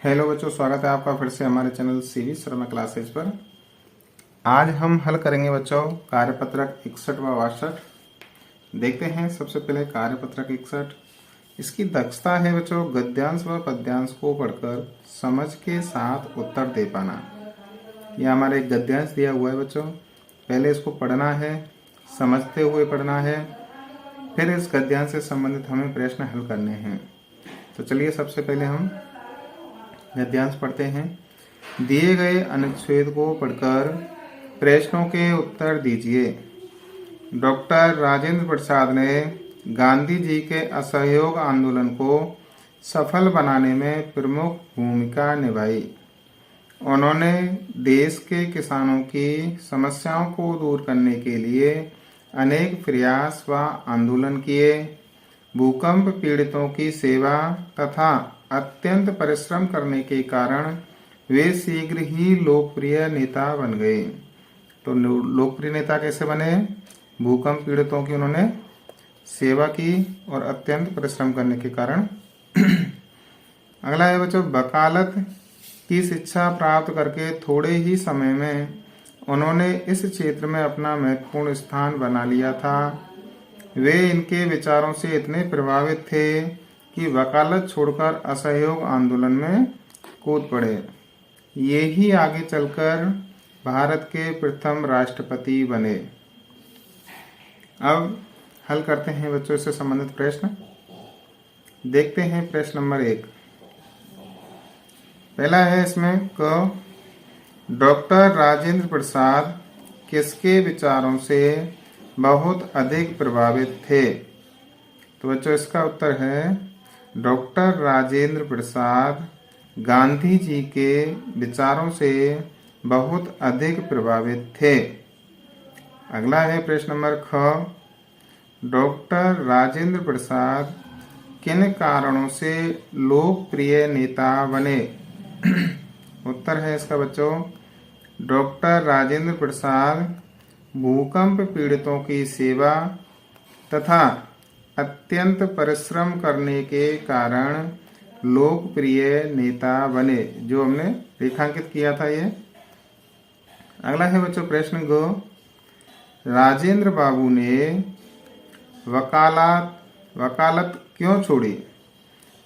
Hello बच्चों, स्वागत है आपका फिर से हमारे चैनल सीवी शर्मा क्लासेज पर। आज हम हल करेंगे बच्चों कार्यपत्रक 61 व 62। देखते हैं सबसे पहले कार्यपत्रक 61। इसकी दक्षता है बच्चों गद्यांश व पद्यांश को पढ़कर समझ के साथ उत्तर दे पाना। यह हमारे एक गद्यांश दिया हुआ है बच्चों, पहले इसको पढ़ना है, समझते हुए पढ़ना है, फिर इस गद्यांश से संबंधित हमें प्रश्न हल करने हैं। तो चलिए सबसे पहले हम गद्यांश पढ़ते हैं। दिए गए अनुच्छेद को पढ़कर प्रश्नों के उत्तर दीजिए। डॉक्टर राजेंद्र प्रसाद ने गांधी जी के असहयोग आंदोलन को सफल बनाने में प्रमुख भूमिका निभाई। उन्होंने देश के किसानों की समस्याओं को दूर करने के लिए अनेक प्रयास व आंदोलन किए। भूकंप पीड़ितों की सेवा तथा अत्यंत परिश्रम करने के कारण वे शीघ्र ही लोकप्रिय नेता बन गए। तो लोकप्रिय नेता कैसे बने? भूकंप पीड़ितों की उन्होंने सेवा की और अत्यंत परिश्रम करने के कारण। अगला है बच्चों, वकालत की शिक्षा प्राप्त करके थोड़े ही समय में उन्होंने इस क्षेत्र में अपना महत्वपूर्ण स्थान बना लिया था। वे इनके विचारों से इतने प्रभावित थे कि वकालत छोड़कर असहयोग आंदोलन में कूद पड़े। ये ही आगे चलकर भारत के प्रथम राष्ट्रपति बने। अब हल करते हैं बच्चों इससे संबंधित प्रश्न। देखते हैं प्रश्न नंबर 1। पहला है इसमें क डॉक्टर राजेंद्र प्रसाद किसके विचारों से बहुत अधिक प्रभावित थे? तो बच्चों इसका उत्तर है डॉक्टर राजेंद्र प्रसाद गांधी जी के विचारों से बहुत अधिक प्रभावित थे। अगला है प्रश्न नंबर ख। डॉक्टर राजेंद्र प्रसाद किन कारणों से लोकप्रिय नेता बने? उत्तर है इसका बच्चों डॉक्टर राजेंद्र प्रसाद भूकंप पीड़ितों की सेवा तथा अत्यंत परिश्रम करने के कारण लोकप्रिय नेता बने, जो हमने रेखांकित किया था ये। अगला है बच्चों प्रश्न गो। राजेंद्र बाबू ने वकालत क्यों छोड़ी?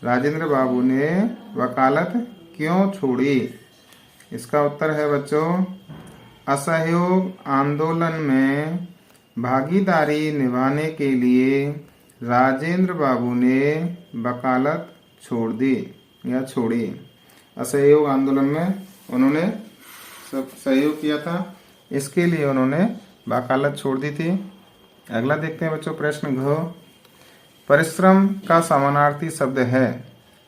राजेंद्र बाबू ने वकालत क्यों छोड़ी? इसका उत्तर है बच्चों असहयोग आंदोलन में भागीदारी निभाने के लिए राजेंद्र बाबू ने वकालत छोड़ दी या छोड़ी। असहयोग आंदोलन में उन्होंने सब सहयोग किया था, इसके लिए उन्होंने वकालत छोड़ दी थी। अगला देखते हैं बच्चों प्रश्न घ। परिश्रम का समानार्थी शब्द है।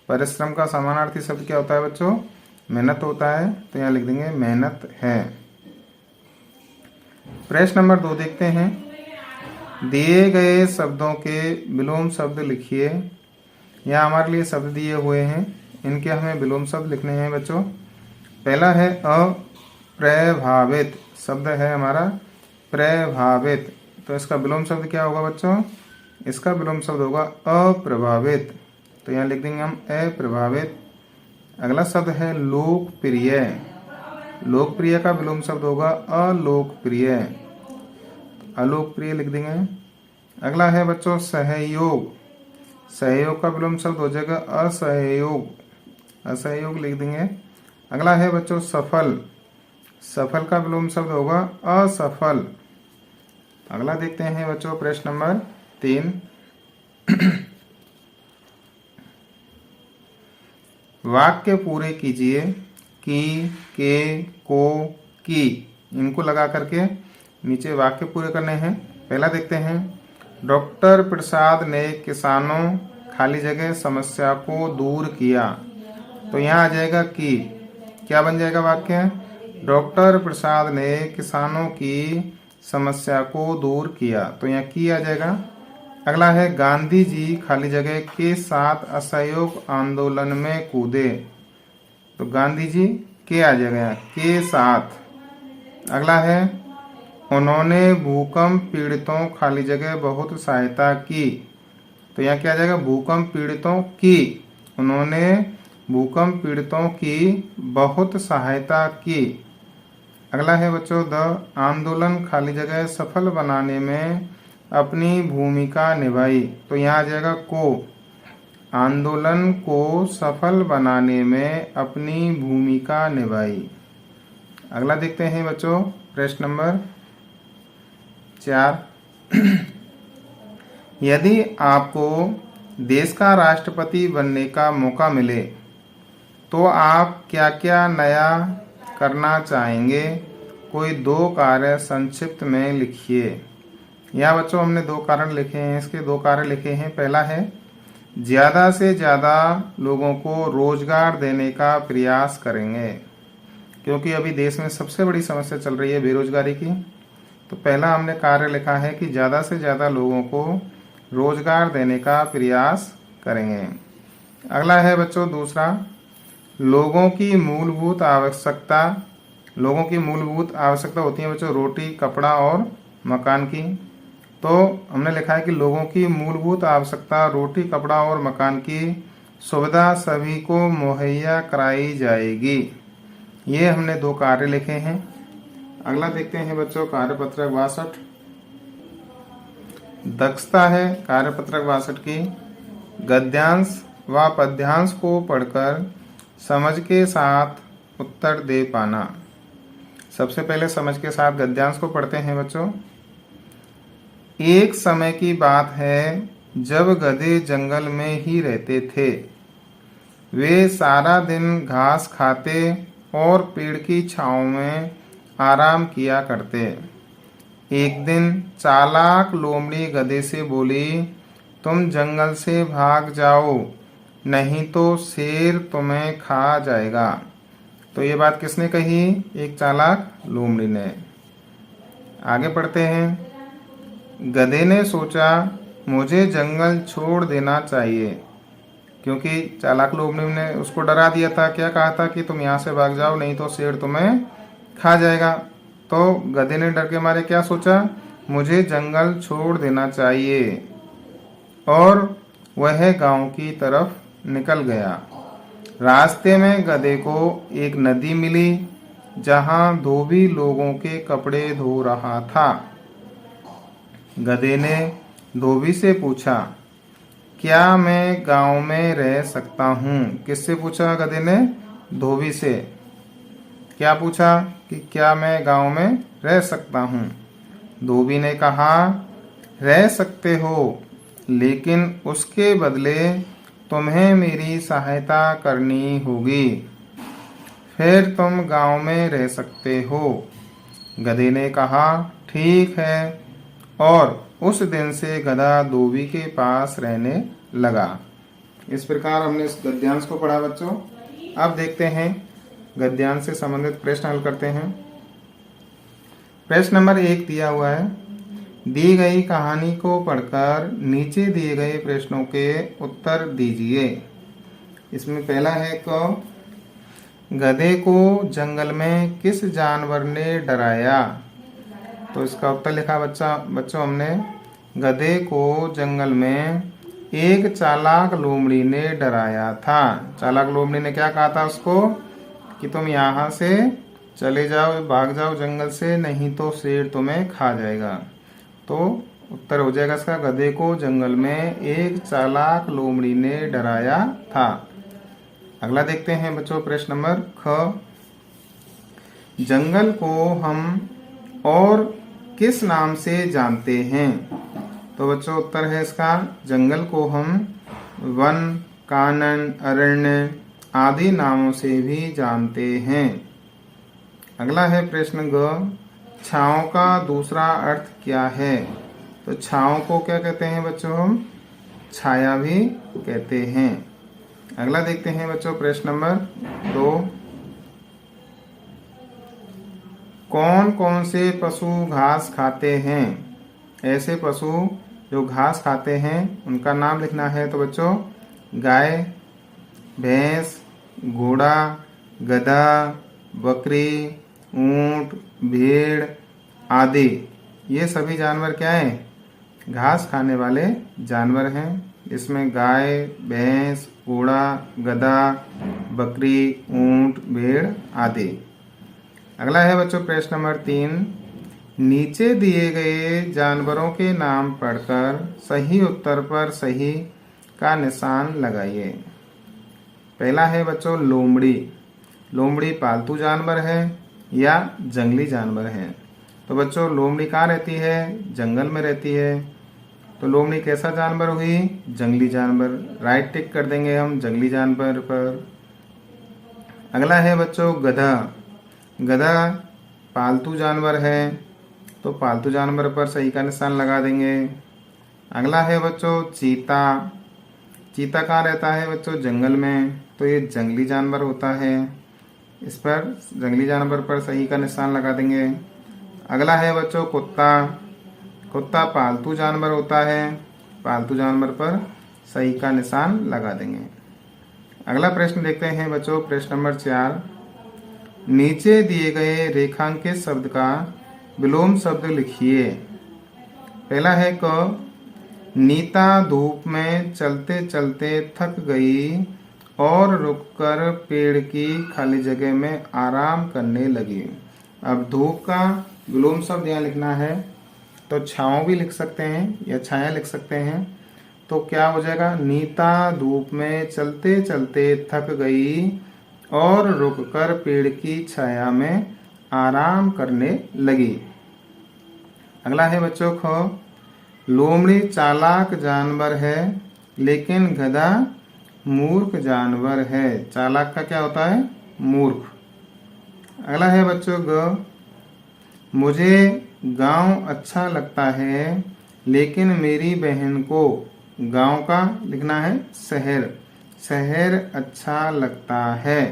परिश्रम का समानार्थी शब्द क्या होता है बच्चों? मेहनत होता है, तो यहाँ लिख देंगे मेहनत है। प्रश्न नंबर 2 देखते हैं। दिए गए शब्दों के विलोम शब्द लिखिए। यहाँ हमारे लिए शब्द दिए हुए हैं, इनके हमें विलोम शब्द लिखने हैं बच्चों। पहला है अप्रभावित, शब्द है हमारा प्रभावित, तो इसका विलोम शब्द क्या होगा बच्चों? इसका विलोम शब्द होगा अप्रभावित, तो यहाँ लिख देंगे हम अप्रभावित। अगला शब्द है लोकप्रिय। लोकप्रिय का विलोम शब्द होगा अलोकप्रिय, अलोकप्रिय लिख देंगे। अगला है बच्चों सहयोग। सहयोग का विलोम शब्द हो जाएगा असहयोग, असहयोग लिख देंगे। अगला है बच्चों सफल। सफल का विलोम शब्द होगा असफल। अगला देखते हैं बच्चों प्रश्न नंबर 3। वाक्य पूरे कीजिए। की, के, को, की, इनको लगा करके नीचे वाक्य पूरे करने हैं। पहला देखते हैं। डॉक्टर प्रसाद ने किसानों खाली जगह समस्या को दूर किया, तो यहाँ आ जाएगा की। क्या बन जाएगा वाक्य? डॉक्टर प्रसाद ने किसानों की समस्या को दूर किया, तो यहाँ की आ जाएगा। अगला है गांधी जी खाली जगह के साथ असहयोग आंदोलन में कूदे, तो गांधी जी के आ जाएगा के साथ। अगला है उन्होंने भूकंप पीड़ितों खाली जगह बहुत सहायता की, तो यहाँ क्या आ जाएगा भूकंप पीड़ितों की। उन्होंने भूकंप पीड़ितों की बहुत सहायता की। अगला है बच्चों द आंदोलन खाली जगह सफल बनाने में अपनी भूमिका निभाई। तो यहाँ आ जाएगा को, आंदोलन को सफल बनाने में अपनी भूमिका निभाई। अगला देखते हैं बच्चों प्रश्न नंबर 4। यदि आपको देश का राष्ट्रपति बनने का मौका मिले तो आप क्या क्या नया करना चाहेंगे? कोई 2 कार्य संक्षिप्त में लिखिए। यहाँ बच्चों हमने 2 कारण लिखे हैं, इसके 2 कार्य लिखे हैं। पहला है ज़्यादा से ज़्यादा लोगों को रोजगार देने का प्रयास करेंगे, क्योंकि अभी देश में सबसे बड़ी समस्या चल रही है बेरोजगारी की। तो पहला हमने कार्य लिखा है कि ज़्यादा से ज़्यादा लोगों को रोजगार देने का प्रयास करेंगे। अगला है बच्चों दूसरा, लोगों की मूलभूत आवश्यकता होती है बच्चों रोटी, कपड़ा और मकान की। तो हमने लिखा है कि लोगों की मूलभूत आवश्यकता रोटी, कपड़ा और मकान की सुविधा सभी को मुहैया कराई जाएगी। ये हमने 2 कार्य लिखे हैं। अगला देखते हैं बच्चों कार्यपत्रक 62। दक्षता है कार्यपत्रक 62 की गद्यांश व पद्यांश को पढ़कर समझ के साथ उत्तर दे पाना। सबसे पहले समझ के साथ गद्यांश को पढ़ते हैं बच्चों। एक समय की बात है जब गधे जंगल में ही रहते थे। वे सारा दिन घास खाते और पेड़ की छांव में आराम किया करते। एक दिन चालाक लोमड़ी गधे से बोली, तुम जंगल से भाग जाओ, नहीं तो शेर तुम्हें खा जाएगा। तो ये बात किसने कही? एक चालाक लोमड़ी ने। आगे पढ़ते हैं। गधे ने सोचा मुझे जंगल छोड़ देना चाहिए, क्योंकि चालाक लोमड़ी ने उसको डरा दिया था। क्या कहा था कि तुम यहाँ से भाग जाओ, नहीं तो शेर तुम्हें खा जाएगा। तो गधे ने डर के मारे क्या सोचा? मुझे जंगल छोड़ देना चाहिए, और वह गांव की तरफ निकल गया। रास्ते में गधे को एक नदी मिली जहां धोबी लोगों के कपड़े धो रहा था। गधे ने धोबी से पूछा, क्या मैं गांव में रह सकता हूँ? किससे पूछा गधे ने? धोबी से। क्या पूछा कि क्या मैं गांव में रह सकता हूँ? धोबी ने कहा, रह सकते हो, लेकिन उसके बदले तुम्हें मेरी सहायता करनी होगी, फिर तुम गांव में रह सकते हो। गधे ने कहा, ठीक है, और उस दिन से गधा धोबी के पास रहने लगा। इस प्रकार हमने इस गद्यांश को पढ़ा बच्चों। अब देखते हैं गद्यांश से संबंधित प्रश्न हल करते हैं। प्रश्न नंबर 1 दिया हुआ है, दी गई कहानी को पढ़कर नीचे दिए गए प्रश्नों के उत्तर दीजिए। इसमें पहला है क, गधे को जंगल में किस जानवर ने डराया? तो इसका उत्तर लिखा बच्चों हमने, गधे को जंगल में एक चालाक लोमड़ी ने डराया था। चालाक लोमड़ी ने क्या कहा था उसको कि तुम यहाँ से चले जाओ, भाग जाओ जंगल से, नहीं तो शेर तुम्हें खा जाएगा। तो उत्तर हो जाएगा इसका, गधे को जंगल में एक चालाक लोमड़ी ने डराया था। अगला देखते हैं बच्चों प्रश्न नंबर ख, जंगल को हम और किस नाम से जानते हैं? तो बच्चों उत्तर है इसका, जंगल को हम वन, कानन, अरण्य आदि नामों से भी जानते हैं। अगला है प्रश्न ग, छांव का दूसरा अर्थ क्या है? तो छांव को क्या कहते हैं बच्चों? हम छाया भी कहते हैं। अगला देखते हैं बच्चों प्रश्न नंबर 2, कौन कौन से पशु घास खाते हैं? ऐसे पशु जो घास खाते हैं उनका नाम लिखना है। तो बच्चों गाय, भैंस, घोड़ा, गधा, बकरी, ऊंट, भेड़ आदि, ये सभी जानवर क्या हैं? घास खाने वाले जानवर हैं। इसमें गाय, भैंस, घोड़ा, गधा, बकरी, ऊंट, भेड़ आदि। अगला है बच्चों प्रश्न नंबर 3, नीचे दिए गए जानवरों के नाम पढ़कर सही उत्तर पर सही का निशान लगाइए। पहला है बच्चों लोमड़ी। लोमड़ी पालतू जानवर है या जंगली जानवर है? तो बच्चों लोमड़ी कहाँ रहती है? जंगल में रहती है। तो लोमड़ी कैसा जानवर हुई? जंगली जानवर। राइट टिक कर देंगे हम जंगली जानवर पर। अगला है बच्चों गधा। गधा पालतू जानवर है, तो पालतू जानवर पर सही का निशान लगा देंगे। अगला है बच्चों चीता। चीता कहाँ रहता है बच्चों? जंगल में, तो ये जंगली जानवर होता है। इस पर जंगली जानवर पर सही का निशान लगा देंगे। अगला है बच्चों कुत्ता। कुत्ता पालतू जानवर होता है, पालतू जानवर पर सही का निशान लगा देंगे। अगला प्रश्न देखते हैं बच्चों प्रश्न नंबर 4, नीचे दिए गए रेखांकित शब्द का विलोम शब्द लिखिए। पहला है क, नीता धूप में चलते चलते थक गई और रुककर पेड़ की खाली जगह में आराम करने लगी। अब धूप का विलोम शब्द यहाँ लिखना है, तो छाँव भी लिख सकते हैं या छाया लिख सकते हैं। तो क्या हो जाएगा? नीता धूप में चलते चलते थक गई और रुककर पेड़ की छाया में आराम करने लगी। अगला है बच्चों ख, लोमड़ी चालाक जानवर है लेकिन गधा मूर्ख जानवर है। चालाक का क्या होता है? मूर्ख। अगला है बच्चों ग, मुझे गांव अच्छा लगता है लेकिन मेरी बहन को, गांव का लिखना है शहर, शहर अच्छा लगता है।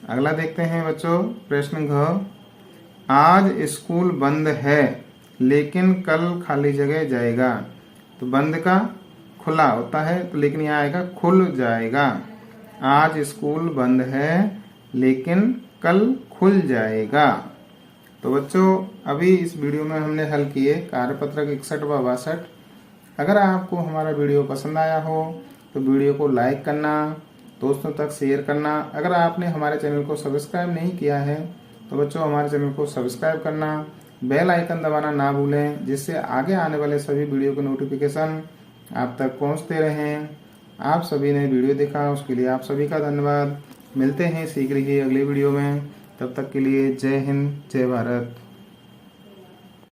अगला देखते हैं बच्चों प्रश्न घ, आज स्कूल बंद है लेकिन कल खाली जगह जाएगा। तो बंद का खुला होता है, तो लेकिन यहाँ आएगा खुल जाएगा। आज स्कूल बंद है लेकिन कल खुल जाएगा। तो बच्चों अभी इस वीडियो में हमने हल किए कार्यपत्रक 61 व 62। अगर आपको हमारा वीडियो पसंद आया हो तो वीडियो को लाइक करना, दोस्तों तक शेयर करना। अगर आपने हमारे चैनल को सब्सक्राइब नहीं किया है तो बच्चों हमारे चैनल को सब्सक्राइब करना, बेल आइकन दबाना ना भूलें, जिससे आगे आने वाले सभी वीडियो के नोटिफिकेशन आप तक पहुंचते रहें। आप सभी ने वीडियो देखा उसके लिए आप सभी का धन्यवाद। मिलते हैं शीघ्र ही अगले वीडियो में, तब तक के लिए जय हिंद, जय भारत।